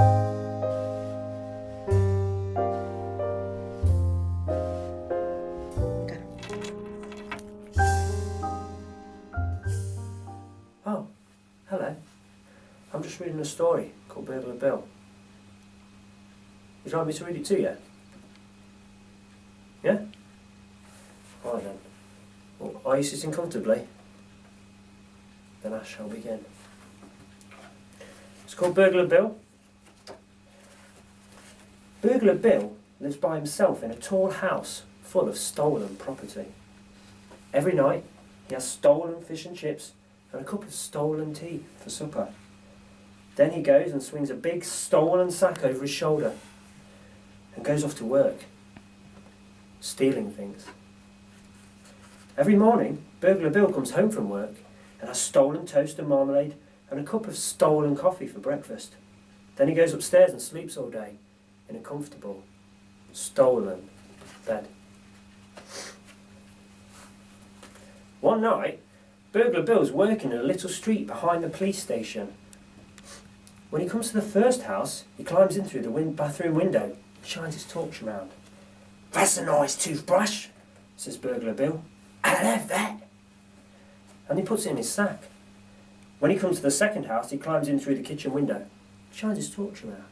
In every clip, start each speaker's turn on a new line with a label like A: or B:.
A: Oh, hello. I'm just reading a story called Burglar Bill. Would you like me to read it to you? Yeah? Alright then. Well, are you sitting comfortably? Then I shall begin. It's called Burglar Bill. Burglar Bill lives by himself in a tall house full of stolen property. Every night he has stolen fish and chips and a cup of stolen tea for supper. Then he goes and swings a big stolen sack over his shoulder and goes off to work, stealing things. Every morning, Burglar Bill comes home from work and has stolen toast and marmalade and a cup of stolen coffee for breakfast. Then he goes upstairs and sleeps all day in a comfortable, stolen bed. One night, Burglar Bill's working in a little street behind the police station. When he comes to the first house, he climbs in through the bathroom window and shines his torch around. "That's a nice toothbrush," says Burglar Bill. "I'll have that." And he puts it in his sack. When he comes to the second house, he climbs in through the kitchen window and shines his torch around.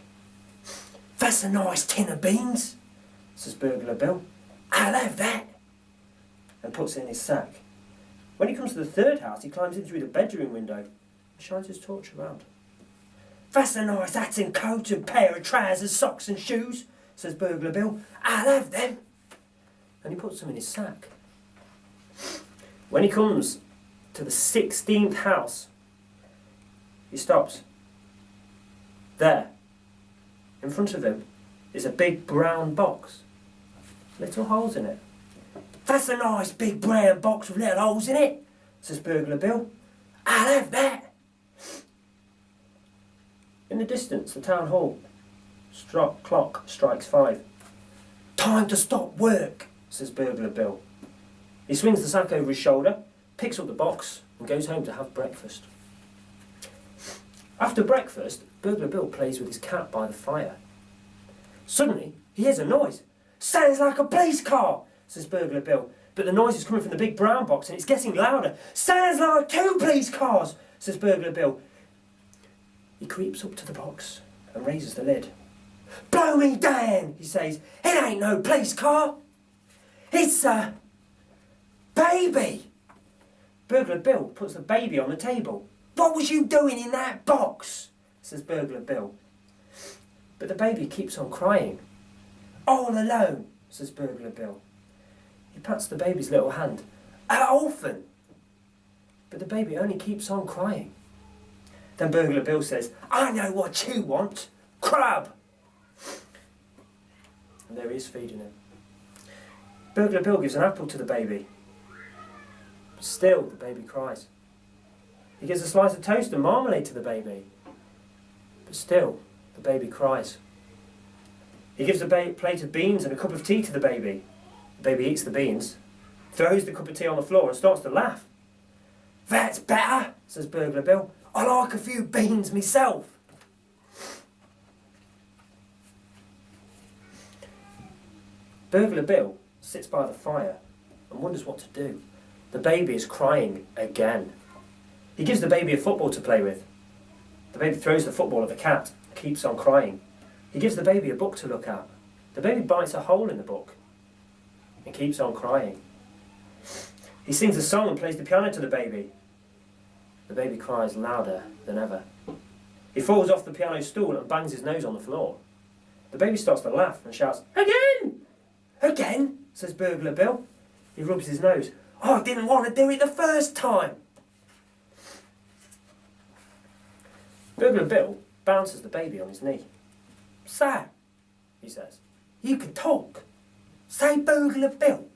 A: "That's a nice tin of beans," says Burglar Bill. "I'll have that." And puts it in his sack. When he comes to the third house, he climbs in through the bedroom window and shines his torch around. "That's a nice hat and coat and pair of trousers, socks and shoes," says Burglar Bill. "I'll have them." And he puts them in his sack. When he comes to the 16th house, he stops. There, in front of him, is a big brown box. Little holes in it. "That's a nice big brown box with little holes in it," says Burglar Bill. "I'll have that." In the distance, the town hall clock strikes 5. "Time to stop work," says Burglar Bill. He swings the sack over his shoulder, picks up the box and goes home to have breakfast. After breakfast, Burglar Bill plays with his cat by the fire. Suddenly, he hears a noise. "Sounds like a police car," says Burglar Bill. But the noise is coming from the big brown box and it's getting louder. "Sounds like 2 police cars," says Burglar Bill. He creeps up to the box and raises the lid. "Blow me down," he says. "It ain't no police car. It's a baby." Burglar Bill puts the baby on the table. "What was you doing in that box?" says Burglar Bill. But the baby keeps on crying. "All alone," says Burglar Bill. He pats the baby's little hand. "An orphan." But the baby only keeps on crying. Then Burglar Bill says, "I know what you want. Crab." And there he is feeding him. Burglar Bill gives an apple to the baby. But still the baby cries. He gives a slice of toast and marmalade to the baby. But still the baby cries. He gives a plate of beans and a cup of tea to the baby. The baby eats the beans, throws the cup of tea on the floor and starts to laugh. "That's better," says Burglar Bill. "I like a few beans myself." Burglar Bill sits by the fire and wonders what to do. The baby is crying again. He gives the baby a football to play with. The baby throws the football at the cat and keeps on crying. He gives the baby a book to look at. The baby bites a hole in the book and keeps on crying. He sings a song and plays the piano to the baby. The baby cries louder than ever. He falls off the piano stool and bangs his nose on the floor. The baby starts to laugh and shouts, "Again!" "Again?" says Burglar Bill. He rubs his nose. "I didn't want to do it the first time." Burglar Bill bounces the baby on his knee. "Sir," he says, "you can talk. Say Burglar Bill."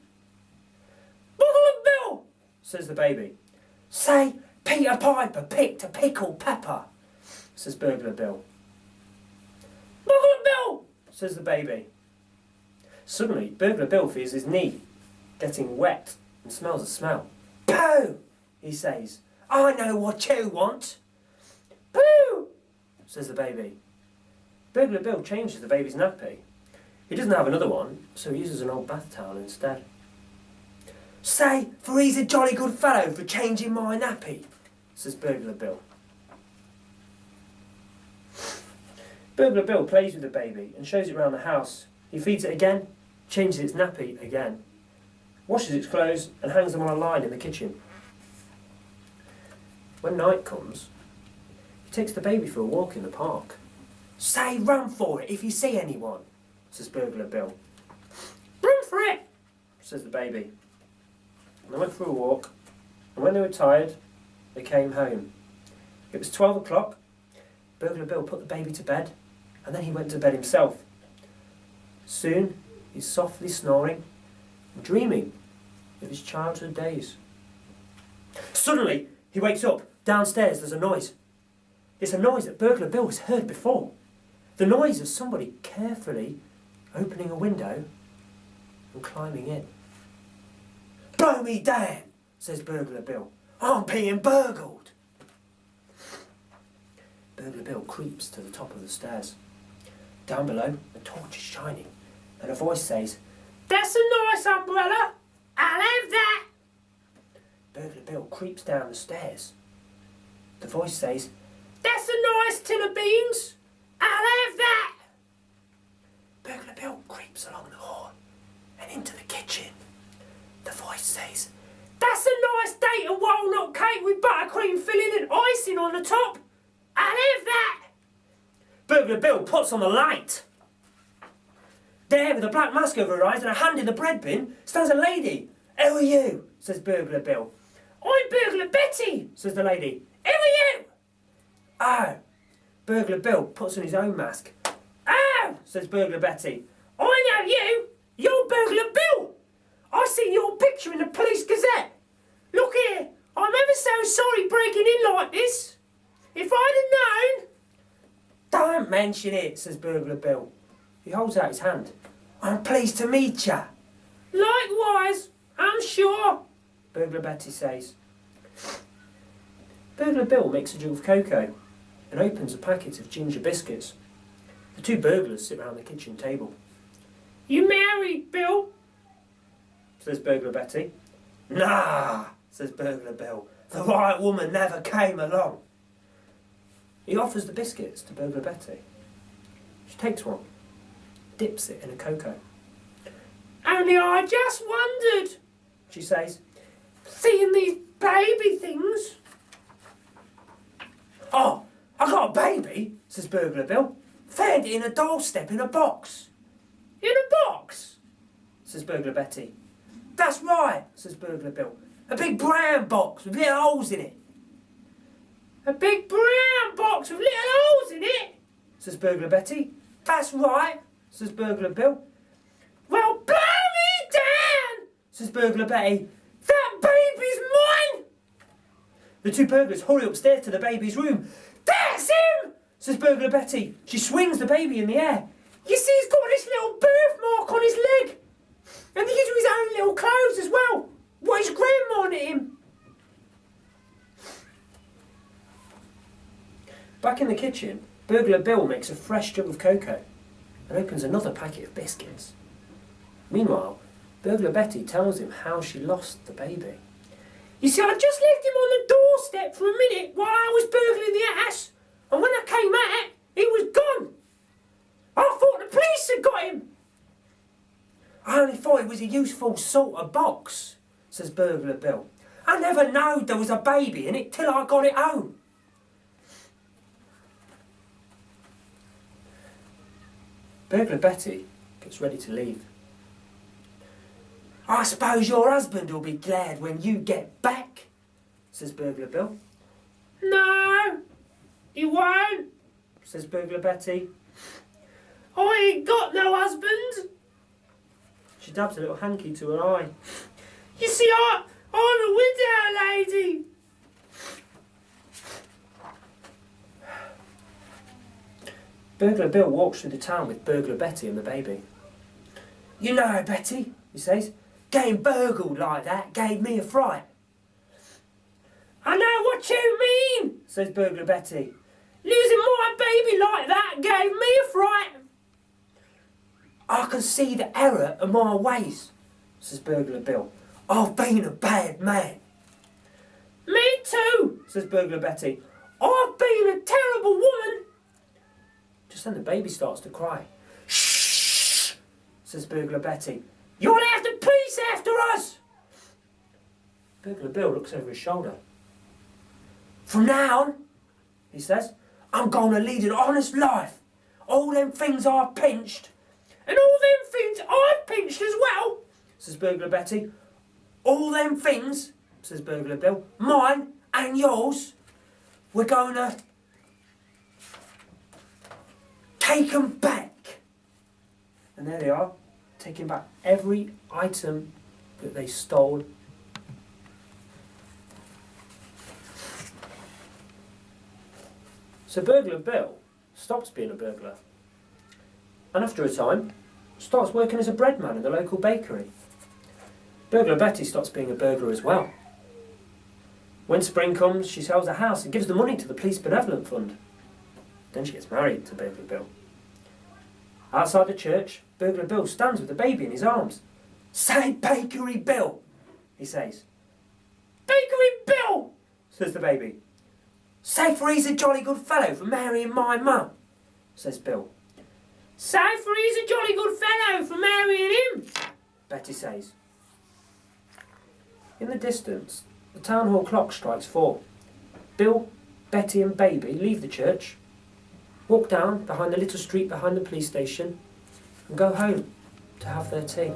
A: "Burglar Bill," says the baby. "Say Peter Piper picked a pickled pepper," says Burglar Bill. "Burglar Bill," says the baby. Suddenly, Burglar Bill feels his knee getting wet and smells a smell. "Pooh," he says. "I know what you want." "Pooh," says the baby. Burglar Bill changes the baby's nappy. He doesn't have another one, so he uses an old bath towel instead. "Say, for he's a jolly good fellow for changing my nappy," says Burglar Bill. Burglar Bill plays with the baby and shows it around the house. He feeds it again, changes its nappy again, washes its clothes and hangs them on a line in the kitchen. When night comes, he takes the baby for a walk in the park. "Say, run for it if you see anyone," says Burglar Bill. "Run for it," says the baby. And they went for a walk, and when they were tired, they came home. It was 12 o'clock. Burglar Bill put the baby to bed, and then he went to bed himself. Soon, he's softly snoring and dreaming of his childhood days. Suddenly, he wakes up. Downstairs, there's a noise. It's a noise that Burglar Bill has heard before. The noise of somebody carefully opening a window and climbing in. "Blow me down," says Burglar Bill. "I'm being burgled." Burglar Bill creeps to the top of the stairs. Down below, a torch is shining, and a voice says, "That's a nice umbrella. I'll have that." Burglar Bill creeps down the stairs. The voice says, "That's a nice tin of beans. I'll have that." Burglar Bill creeps along the hall and into the kitchen. The voice says, "That's a nice date of walnut cake with buttercream filling and icing on the top. I'll have that." Burglar Bill puts on the light. There, with a black mask over her eyes and a hand in the bread bin, stands a lady. "Who are you?" says Burglar Bill. "I'm Burglar Betty," says the lady. "Who are you?" "Oh." Burglar Bill puts on his own mask. "Oh," says Burglar Betty. "I know you. You're Burglar Bill. I seen your picture in the Police Gazette. Look here, I'm ever so sorry breaking in like this. If I'd have known..." "Don't mention it," says Burglar Bill. He holds out his hand. "I'm pleased to meet ya." "Likewise, I'm sure," Burglar Betty says. Burglar Bill makes a jug of cocoa and opens a packet of ginger biscuits. The two burglars sit round the kitchen table. "You married, Bill?" says Burglar Betty. "Nah," says Burglar Bill. "The right woman never came along." He offers the biscuits to Burglar Betty. She takes one, dips it in a cocoa. "Only I just wondered," she says, "seeing these baby things." "Oh, I got a baby," says Burglar Bill. "Found it in a doorstep in a box." "In a box?" says Burglar Betty. "That's right," says Burglar Bill. "A big brown box with little holes in it." "A big brown box with little holes in it?" says Burglar Betty. "That's right," says Burglar Bill. "Well, blow me down," says Burglar Betty. "That baby's mine." The two burglars hurry upstairs to the baby's room. "That's him," says Burglar Betty. She swings the baby in the air. "You see, he's got this little birthmark on his leg. And he gives him his own little clothes as well. What his grandma knit him." Back in the kitchen, Burglar Bill makes a fresh jug of cocoa and opens another packet of biscuits. Meanwhile, Burglar Betty tells him how she lost the baby. "You see, I just left him on the doorstep for a minute while I was burgling the house, and when I came out, he was gone. I thought the police had got him." "I only thought it was a useful sort of box," says Burglar Bill. "I never knowed there was a baby in it till I got it home." Burglar Betty gets ready to leave. "I suppose your husband will be glad when you get back," says Burglar Bill. "No, he won't," says Burglar Betty. "I ain't got no husband." She dabs a little hanky to her eye. "You see, I'm a widow lady." Burglar Bill walks through the town with Burglar Betty and the baby. "You know, Betty," he says, "getting burgled like that gave me a fright." "I know what you mean," says Burglar Betty. "Losing my baby like that gave me a fright. can see the error of my ways, says Burglar Bill. I've been a bad man. Me too, says Burglar Betty. I've been a terrible woman. Just then the baby starts to cry. Shh, says Burglar Betty. You'll have the police after us. Burglar Bill looks over his shoulder. From now on, he says, I'm going to lead an honest life. All them things I've pinched, and all them things I've pinched as well, says Burglar Betty. All them things, says Burglar Bill, mine and yours, we're going to take them back. And there they are, taking back every item that they stole. So Burglar Bill stops being a burglar, and after a time starts working as a bread man in the local bakery. Burglar Betty stops being a burglar as well. When spring comes, she sells a house and gives the money to the police benevolent fund. Then she gets married to Burglar Bill. Outside the church, Burglar Bill stands with the baby in his arms. Say Bakery Bill, he says. Bakery Bill, says the baby. Say for he's a jolly good fellow for marrying my mum, says Bill. Say for he's a jolly good fellow for marrying him, Betty says. In the distance, the town hall clock strikes 4. Bill, Betty and baby leave the church, walk down behind the little street behind the police station and go home to have their tea.